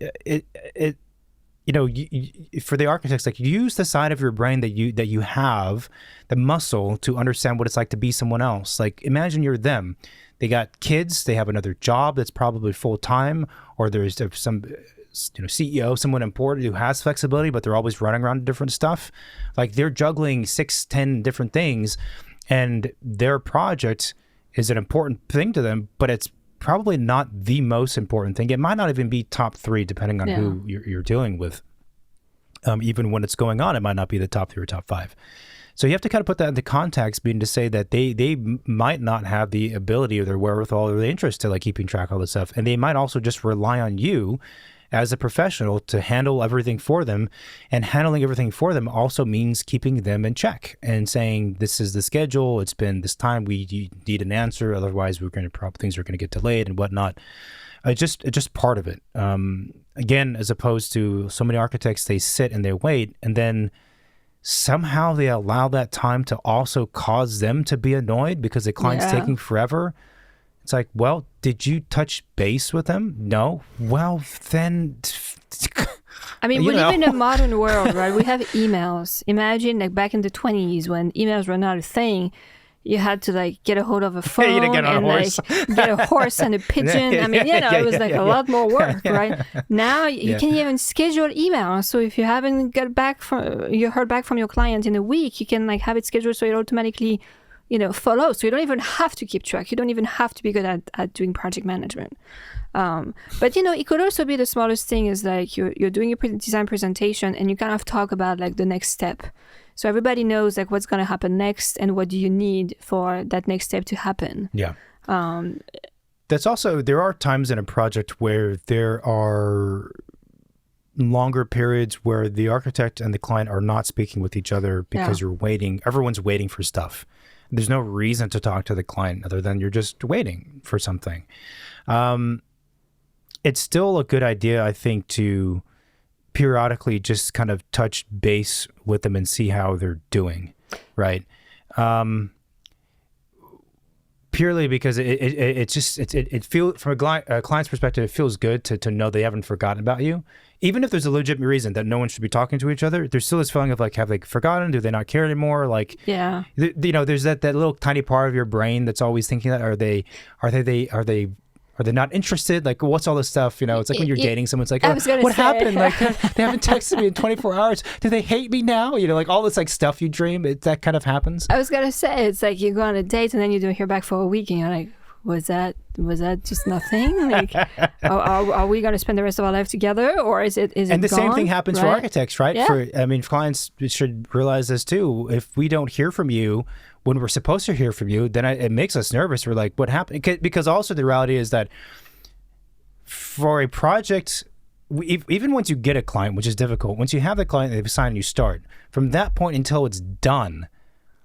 for the architects, like, use the side of your brain that you have, the muscle to understand what it's like to be someone else. Like, imagine you're them. They got kids. They have another job that's probably full time, or there's some CEO, someone important who has flexibility, but they're always running around to different stuff. Like, they're juggling 6-10 different things, and their project is an important thing to them, but it's probably not the most important thing. It might not even be top 3 depending on who you're dealing with. Even when it's going on, it might not be the top 3 or top 5. So you have to kind of put that into context, being to say that they might not have the ability or their wherewithal or the interest to like keeping track of all this stuff. And they might also just rely on you as a professional to handle everything for them. And handling everything for them also means keeping them in check and saying, this is the schedule. It's been this time. We need an answer. Otherwise, things are going to get delayed and whatnot. It's just part of it. Again, as opposed to so many architects, they sit and they wait, and then somehow they allow that time to also cause them to be annoyed because the client's taking forever. It's like, well, did you touch base with them? No. Well, then... I mean, we live in a modern world, right? We have emails. Imagine like back in the 20s when emails were not a thing. You had to like get a hold of a phone and like get a horse and a pigeon. I mean, it was like a lot more work, right? Now you can even schedule email. So if you haven't heard back from your client in a week, you can like have it scheduled so it automatically, follows. So you don't even have to keep track. You don't even have to be good at doing project management. But it could also be the smallest thing is like you're doing your design presentation and you kind of talk about like the next step. So everybody knows like what's going to happen next and what do you need for that next step to happen. Yeah. There are times in a project where there are longer periods where the architect and the client are not speaking with each other because you're waiting. Everyone's waiting for stuff. There's no reason to talk to the client other than you're just waiting for something. It's still a good idea, I think, to periodically just kind of touch base with them and see how they're doing, right? Purely because it feels, from a client's perspective, it feels good to know they haven't forgotten about you. Even if there's a legitimate reason that no one should be talking to each other, there's still this feeling of like, have they forgotten? Do they not care anymore? Like, there's that little tiny part of your brain that's always thinking that, are they not interested? Like, what's all this stuff? It's like when you're dating someone, it's like, what happened? Like, they haven't texted me in 24 hours. Do they hate me now? Like all this like stuff you dream, that kind of happens. I was going to say, it's like you go on a date and then you don't hear back for a week and you're like, was that just nothing? Like, are we going to spend the rest of our life together, or is it And the gone? same thing happens for architects, right? Yeah. Clients should realize this too. If we don't hear from you when we're supposed to hear from you, then it makes us nervous. We're like, what happened? Because also the reality is that for a project, even once you get a client, which is difficult, once you have the client, they've signed and you start, from that point until it's done,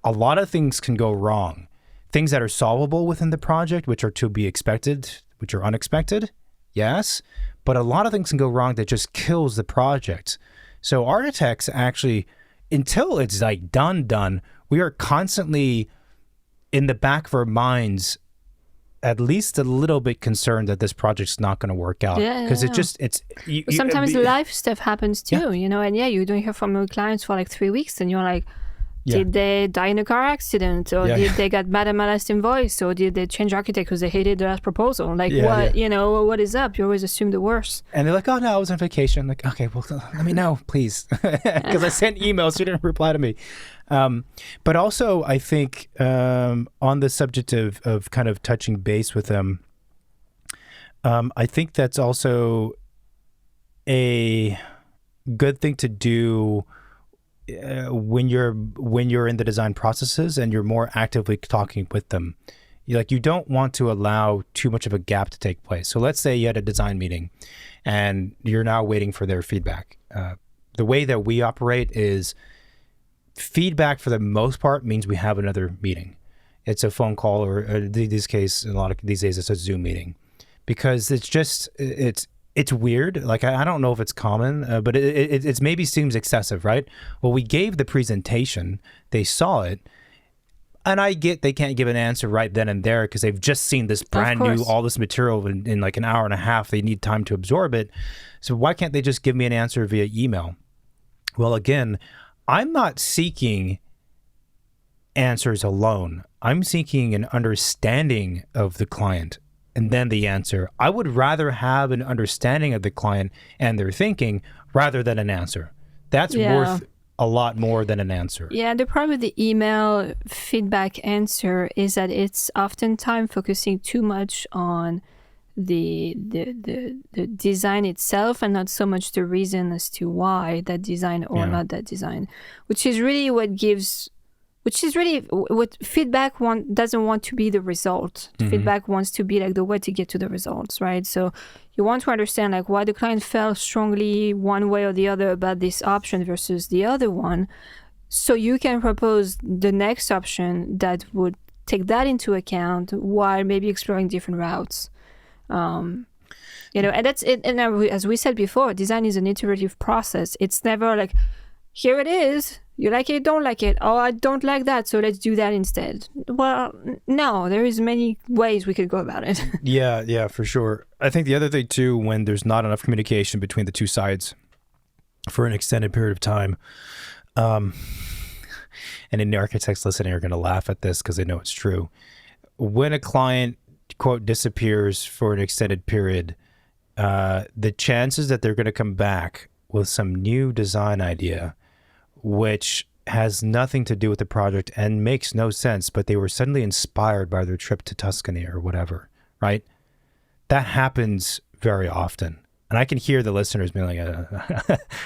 a lot of things can go wrong. Things that are solvable within the project, which are to be expected, which are unexpected, yes, but a lot of things can go wrong that just kills the project. So architects actually, until it's like done, we are constantly in the back of our minds at least a little bit concerned that this project's not going to work out. Because sometimes life stuff happens too, and you don't hear from your clients for like 3 weeks and you're like, did they die in a car accident, or did they get mad at my last invoice, or did they change architect because they hated the last proposal? Like, what is up? You always assume the worst. And they're like, oh no, I was on vacation. Like, okay, well, let me know, please, because I sent emails, you didn't reply to me. But also, I think on the subject of kind of touching base with them, I think that's also a good thing to do when you're in the design processes and you're more actively talking with them. You don't want to allow too much of a gap to take place. So let's say you had a design meeting and you're now waiting for their feedback. The way that we operate is feedback for the most part means we have another meeting. It's a phone call, or in this case, a lot of these days it's a Zoom meeting, because it's weird. Like, I don't know if it's common, but it maybe seems excessive, right? Well, we gave the presentation, they saw it, and I get they can't give an answer right then and there because they've just seen this brand new, all this material in like an hour and a half. They need time to absorb it. So why can't they just give me an answer via email? Well, again, I'm not seeking answers alone. I'm seeking an understanding of the client and then the answer. I would rather have an understanding of the client and their thinking rather than an answer. That's worth a lot more than an answer. Yeah, the problem with the email feedback answer is that it's oftentimes focusing too much on the design itself and not so much the reason as to why that design or not that design, which is really what feedback doesn't want to be the result. Feedback wants to be like the way to get to the results, right? So you want to understand like why the client felt strongly one way or the other about this option versus the other one, so you can propose the next option that would take that into account while maybe exploring different routes. And that's it. And as we said before, design is an iterative process. It's never like, here it is, you like it, don't like it. Oh, I don't like that, so let's do that instead. Well, no, there is many ways we could go about it. Yeah, for sure. I think the other thing too, when there's not enough communication between the two sides for an extended period of time, and any architects listening are going to laugh at this because they know it's true. When a client, quote, disappears for an extended period, the chances that they're going to come back with some new design idea, which has nothing to do with the project and makes no sense, but they were suddenly inspired by their trip to Tuscany or whatever, right? That happens very often. And I can hear the listeners being like,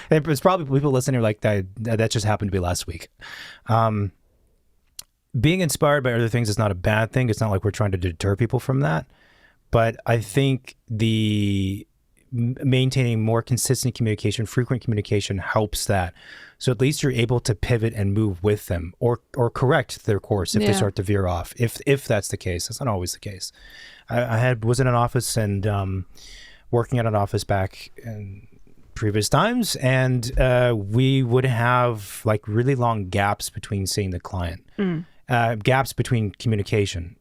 it's probably people listening like that just happened to be last week. Being inspired by other things is not a bad thing. It's not like we're trying to deter people from that. But I think maintaining more consistent communication, frequent communication helps that. So at least you're able to pivot and move with them or correct their course if they start to veer off, if that's the case. That's not always the case. I was in an office and working at an office back in previous times, and we would have like really long gaps between seeing the client, gaps between communication.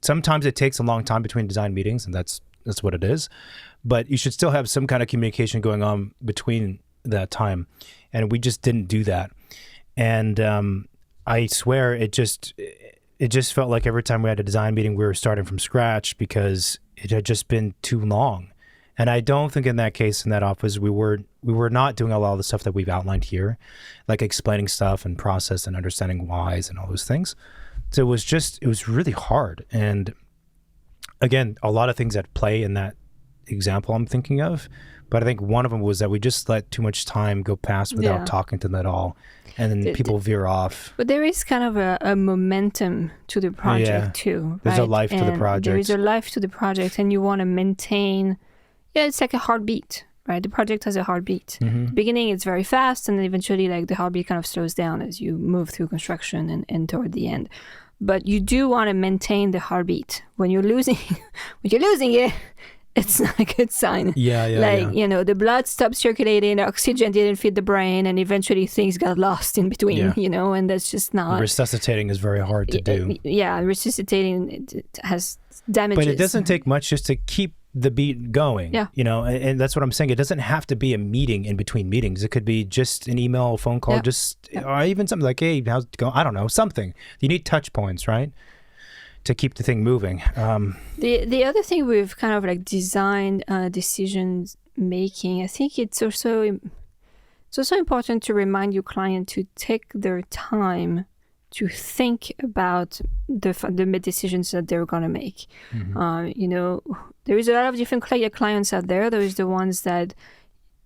Sometimes it takes a long time between design meetings, and that's what it is. But you should still have some kind of communication going on between that time. And we just didn't do that. And I swear it just felt like every time we had a design meeting, we were starting from scratch because it had just been too long. And I don't think in that case, in that office, we were not doing a lot of the stuff that we've outlined here, like explaining stuff and process and understanding whys and all those things. So it was really hard. And again, a lot of things at play in that example I'm thinking of, but I think one of them was that we just let too much time go past without talking to them at all, and then people veer off. But there is kind of a momentum to the project too. There's a life to the project. There is a life to the project, and you want to maintain. Yeah, it's like a heartbeat, right? The project has a heartbeat. The beginning, it's very fast, and then eventually, like the heartbeat kind of slows down as you move through construction and toward the end. But you do want to maintain the heartbeat. When you're losing it, it's not a good sign. The blood stopped circulating, the oxygen didn't feed the brain, and eventually things got lost in between, and that's just not... Resuscitating is very hard to do. Resuscitating it has damages. But it doesn't take much just to keep the beat going. And that's what I'm saying. It doesn't have to be a meeting in between meetings. It could be just an email, a phone call, or even something like, hey, how's it going? I don't know, something. You need touch points, right? To keep the thing moving. The other thing we've kind of like designed decision making, I think it's also important to remind your client to take their time to think about the decisions that they're going to make. There is a lot of different clients out there. There is the ones that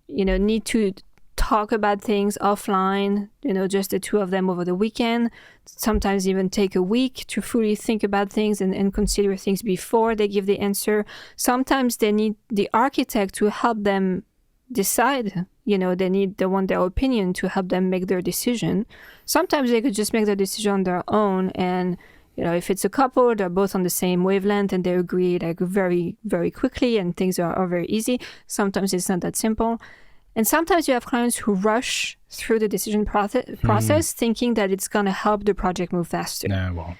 need to talk about things offline, just the two of them over the weekend, sometimes even take a week to fully think about things and consider things before they give the answer. Sometimes they need the architect to help them decide. They want their opinion to help them make their decision. Sometimes they could just make their decision on their own, and if it's a couple, they're both on the same wavelength and they agree like very, very quickly and things are very easy. Sometimes it's not that simple. And sometimes you have clients who rush through the decision process thinking that it's going to help the project move faster. No, it won't.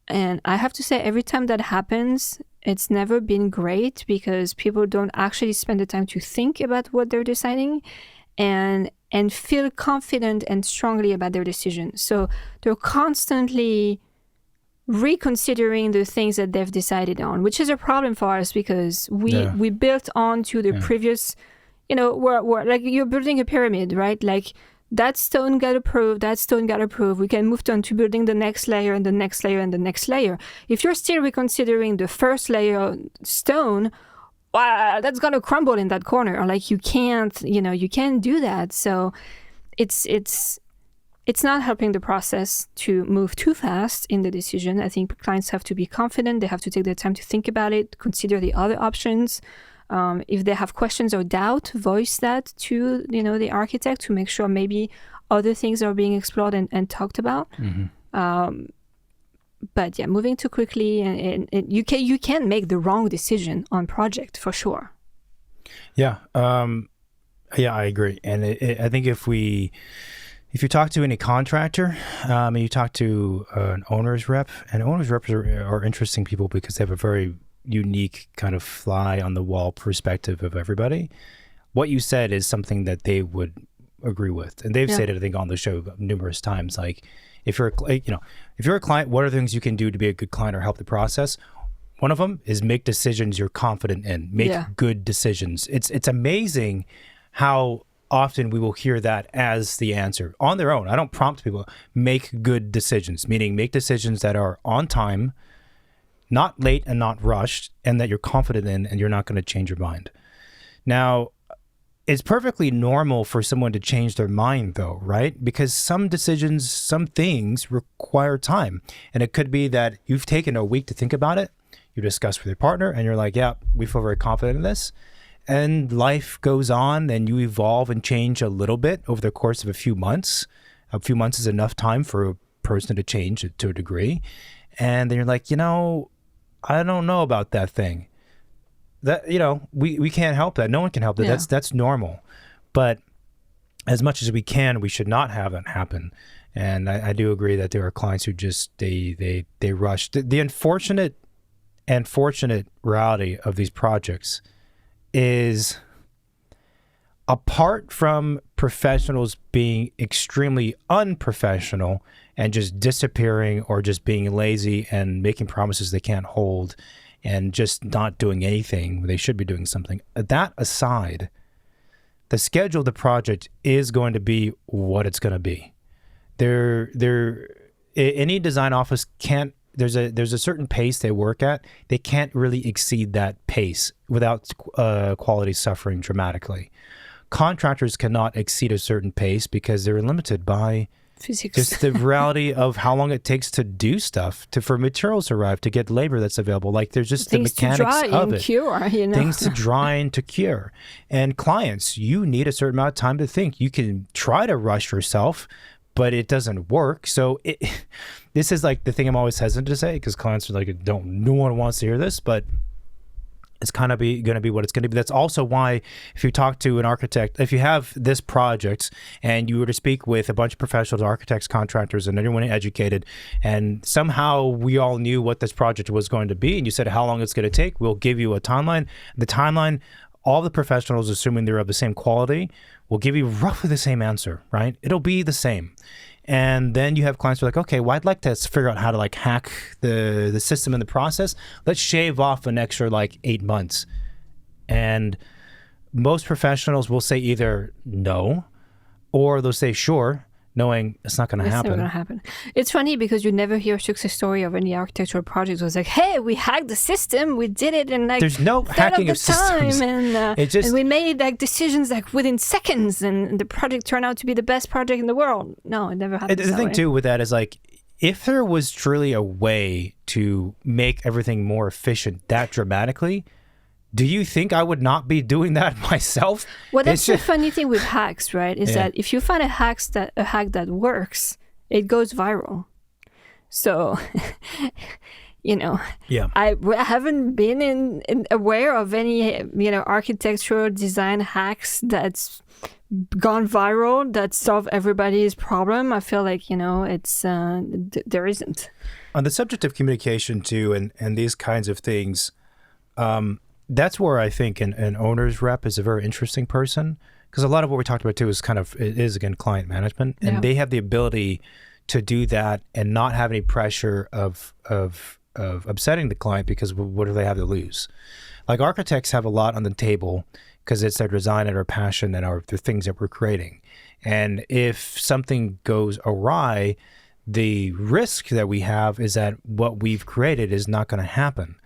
And I have to say, every time that happens, it's never been great because people don't actually spend the time to think about what they're deciding and feel confident and strongly about their decision. So they're constantly reconsidering the things that they've decided on, which is a problem for us because we built on to the previous... we're like you're building a pyramid, right? Like that stone got approved, that stone got approved. We can move on to building the next layer and the next layer and the next layer. If you're still reconsidering the first layer stone, wow, that's going to crumble in that corner. Or like you can't do that. So it's not helping the process to move too fast in the decision. I think clients have to be confident. They have to take their time to think about it, consider the other options. If they have questions or doubt, voice that to the architect to make sure maybe other things are being explored and talked about. But yeah, moving too quickly, and you can make the wrong decision on project for sure. Yeah, I agree. And I think if you talk to any contractor, and you talk to an owner's rep, and owners reps are interesting people because they have a very unique kind of fly on the wall perspective of everybody. What you said is something that they would agree with, and they've said it, I think, on the show numerous times. Like, if you're a client, what are the things you can do to be a good client or help the process? One of them is make decisions you're confident in. Make good decisions. It's amazing how often we will hear that as the answer on their own. I don't prompt people. Make good decisions, meaning make decisions that are on time, not late and not rushed, and that you're confident in, and you're not going to change your mind. Now, it's perfectly normal for someone to change their mind, though, right? Because some decisions, some things require time. And it could be that you've taken a week to think about it. You discuss with your partner, and you're like, yeah, we feel very confident in this. And life goes on, and you evolve and change a little bit over the course of a few months. A few months is enough time for a person to change to a degree. And then you're like, I don't know about that thing. That, we can't help that. No one can help that. Yeah. That's normal. But as much as we can, we should not have that happen. And I do agree that there are clients who just they rush. The unfortunate and fortunate reality of these projects is, apart from professionals being extremely unprofessional and just disappearing or just being lazy and making promises they can't hold and just not doing anything, they should be doing something. That aside, the schedule of the project is going to be what it's going to be. Any design office can't, there's a certain pace they work at. They can't really exceed that pace without quality suffering dramatically. Contractors cannot exceed a certain pace because they're limited by physics. Just the reality of how long it takes to do stuff, for materials to arrive, to get labor that's available. Like, there's just things the mechanics to dry of and it. Cure, Things to dry and to cure. And clients, you need a certain amount of time to think. You can try to rush yourself, but it doesn't work. So this is like the thing I'm always hesitant to say, because clients are like, no one wants to hear this, but it's kind of going to be what it's going to be. That's also why, if you talk to an architect, if you have this project and you were to speak with a bunch of professionals, architects, contractors, and anyone educated, and somehow we all knew what this project was going to be, and you said how long it's going to take, we'll give you a timeline. The timeline, all the professionals, assuming they're of the same quality, will give you roughly the same answer, right? It'll be the same. And then you have clients who are like, okay, well, I'd like to figure out how to hack the system and the process. Let's shave off an extra 8 months. And most professionals will say either no, or they'll say sure, knowing it's not going to happen. It's never going to happen. It's funny because you never hear a success story of any architectural project. It was like, hey, we hacked the system. We did it in there's no hacking of systems. And we made decisions within seconds, and the project turned out to be the best project in the world. No, it never happened. The thing too with that is if there was truly a way to make everything more efficient that dramatically, do you think I would not be doing that myself? Well, that's the funny thing with hacks, right? Is that if you find a hack that works, it goes viral. So, I haven't been aware of any architectural design hacks that's gone viral that solve everybody's problem. I feel like it's there isn't. On the subject of communication too, and these kinds of things. That's where I think an owner's rep is a very interesting person, because a lot of what we talked about too is again client management, and they have the ability to do that and not have any pressure of upsetting the client, because what do they have to lose? Like, architects have a lot on the table because it's our design and our passion and the things that we're creating. And if something goes awry, the risk that we have is that what we've created is not going to happen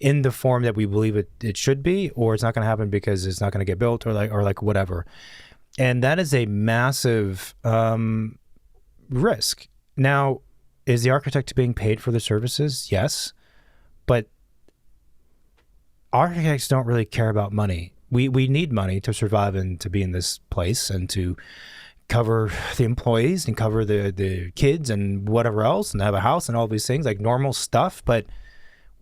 in the form that we believe it should be, or it's not going to happen because it's not going to get built, or like whatever. And that is a massive risk. Now, is the architect being paid for the services? Yes, but architects don't really care about money. We need money to survive and to be in this place and to cover the employees and cover the kids and whatever else and have a house and all these things, like normal stuff. But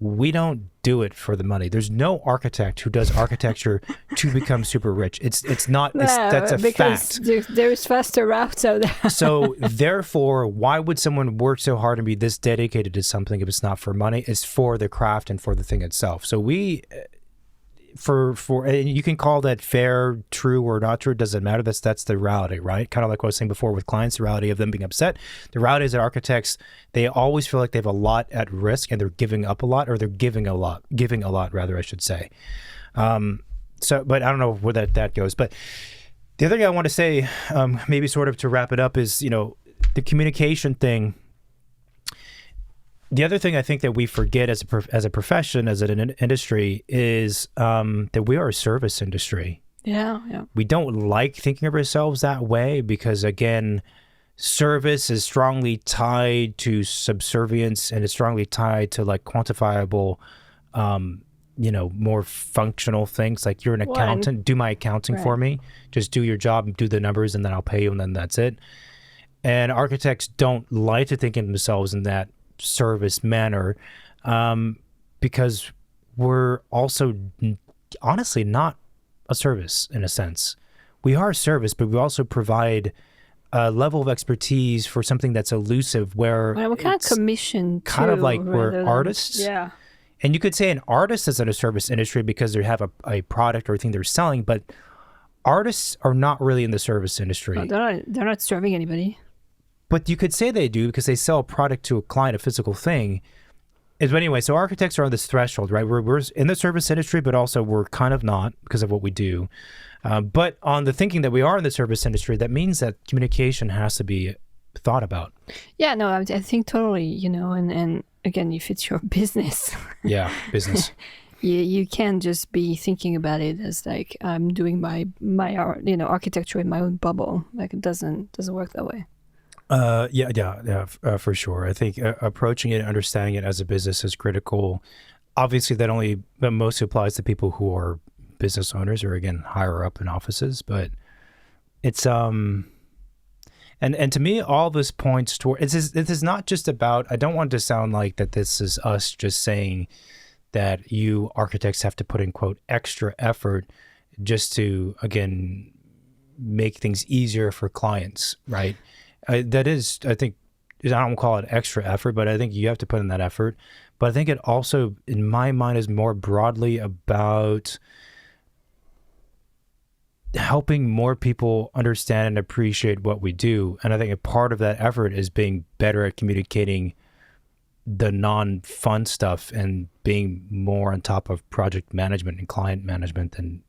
we don't do it for the money. There's no architect who does architecture to become super rich. It's not. That's a fact. There's faster routes out there. So therefore, why would someone work so hard and be this dedicated to something if it's not for money? It's for the craft and for the thing itself. So we, and you can call that fair, true, or not true. It doesn't matter. That's the reality, right? Kind of like what I was saying before with clients, the reality of them being upset. The reality is that architects, they always feel like they have a lot at risk and they're giving up a lot, or they're giving a lot rather, I should say. So, but I don't know where that goes. But the other thing I want to say, maybe sort of to wrap it up, is, the communication thing. The other thing I think that we forget as a profession, as an industry, is that we are a service industry. Yeah. We don't like thinking of ourselves that way because, again, service is strongly tied to subservience, and it's strongly tied to like quantifiable, more functional things. Like, you're an accountant, do my accounting for me. Just do your job, do the numbers, and then I'll pay you, and then that's it. And architects don't like to think of themselves in that service manner, because we're also honestly not a service in a sense. We are a service, but we also provide a level of expertise for something that's elusive, where we're kind of commissioned, kind of like we're artists. Yeah. And you could say an artist is in a service industry because they have a product or a thing they're selling, but artists are not really in the service industry. No, they're not serving anybody. But you could say they do because they sell a product to a client, a physical thing. But anyway, so architects are on this threshold, right? We're in the service industry, but also we're kind of not because of what we do. But on the thinking that we are in the service industry, that means that communication has to be thought about. Yeah, no, I think totally, and again, if it's your business. Yeah, business. You can't just be thinking about it as like, I'm doing my architecture in my own bubble. Like, it doesn't work that way. For sure. I think approaching it and understanding it as a business is critical. Obviously, that mostly applies to people who are business owners or, again, higher up in offices. But it's and to me, all this points toward this is not just about. I don't want it to sound like that this is us just saying that you architects have to put in, quote, extra effort just to, again, make things easier for clients, right? That is, I think, I don't call it extra effort, but I think you have to put in that effort. But I think it also, in my mind, is more broadly about helping more people understand and appreciate what we do. And I think a part of that effort is being better at communicating the non-fun stuff and being more on top of project management and client management than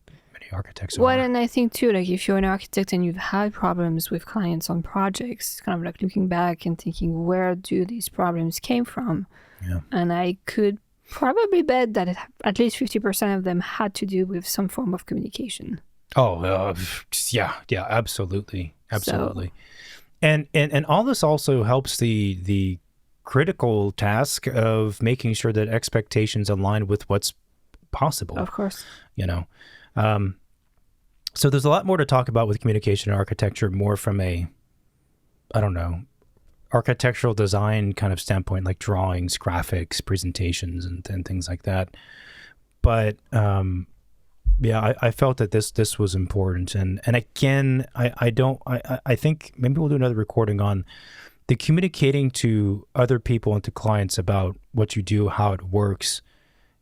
architects are. And I think too, like, if you're an architect and you've had problems with clients on projects, kind of like looking back and thinking, where do these problems came from? Yeah. And I could probably bet that at least 50% of them had to do with some form of communication. Oh, yeah, absolutely. So. And all this also helps the critical task of making sure that expectations align with what's possible. Of course. So there's a lot more to talk about with communication and architecture, more from architectural design kind of standpoint, like drawings, graphics, presentations, and things like that. But I felt that this was important. And again, I think maybe we'll do another recording on the communicating to other people and to clients about what you do, how it works.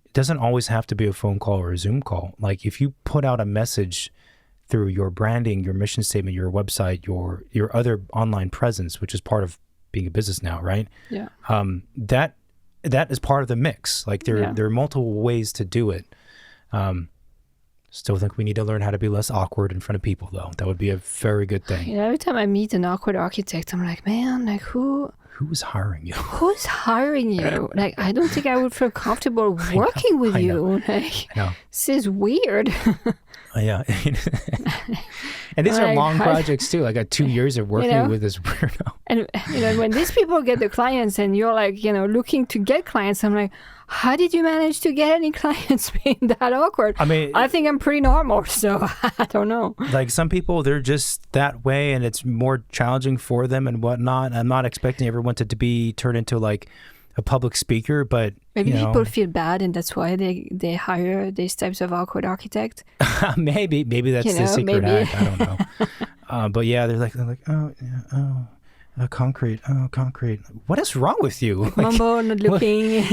It doesn't always have to be a phone call or a Zoom call. Like, if you put out a message through your branding, your mission statement, your website, your other online presence, which is part of being a business now, right? Yeah. That is part of the mix. Like, there are multiple ways to do it. Still think we need to learn how to be less awkward in front of people, though. That would be a very good thing. You know, every time I meet an awkward architect, I'm like, man, like who's hiring you? Who's hiring you? Like, I don't think I would feel comfortable working with you. Like, I know. This is weird. Yeah. And these are long projects too. I got 2 years of working with this weirdo. And when these people get the clients and you're like, looking to get clients, I'm like, how did you manage to get any clients being that awkward? I mean, I think I'm pretty normal, so I don't know. Like some people, they're just that way and it's more challenging for them and whatnot. I'm not expecting everyone to be turned into like a public speaker, but maybe people feel bad and that's why they hire these types of awkward architect. maybe that's the secret hack. I don't know. But yeah, they're like, concrete. What is wrong with you? Like, mumbo, not looking.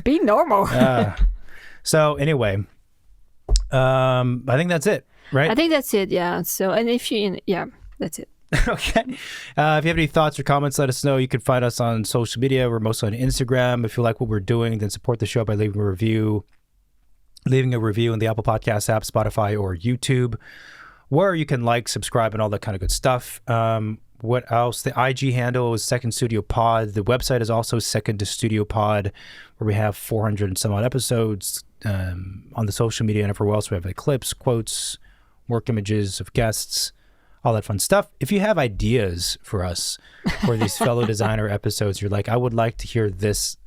Be normal. So anyway, I think that's it, right? I think that's it. Yeah. So, and if that's it. Okay. If you have any thoughts or comments, let us know. You can find us on social media. We're mostly on Instagram. If you like what we're doing, then support the show by leaving a review in the Apple Podcast app, Spotify, or YouTube, where you can like, subscribe, and all that kind of good stuff. What else? The IG handle is Second Studio Pod. The website is also Second to Studio Pod, where we have 400 and some odd episodes on the social media and everywhere else. We have like clips, quotes, work images of guests, all that fun stuff. If you have ideas for us for these fellow designer episodes, you're like, I would like to hear this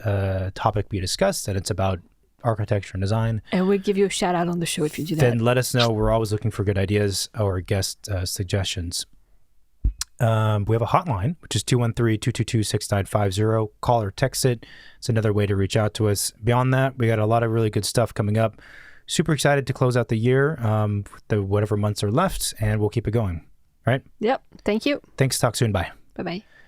topic be discussed, and it's about architecture and design. And we'll give you a shout out on the show if you do that. Then let us know. We're always looking for good ideas or guest suggestions. We have a hotline, which is 213-222-6950. Call or text it. It's another way to reach out to us. Beyond that, we got a lot of really good stuff coming up. Super excited to close out the year, whatever months are left, and we'll keep it going. Right? Yep. Thank you. Thanks. Talk soon. Bye. Bye-bye.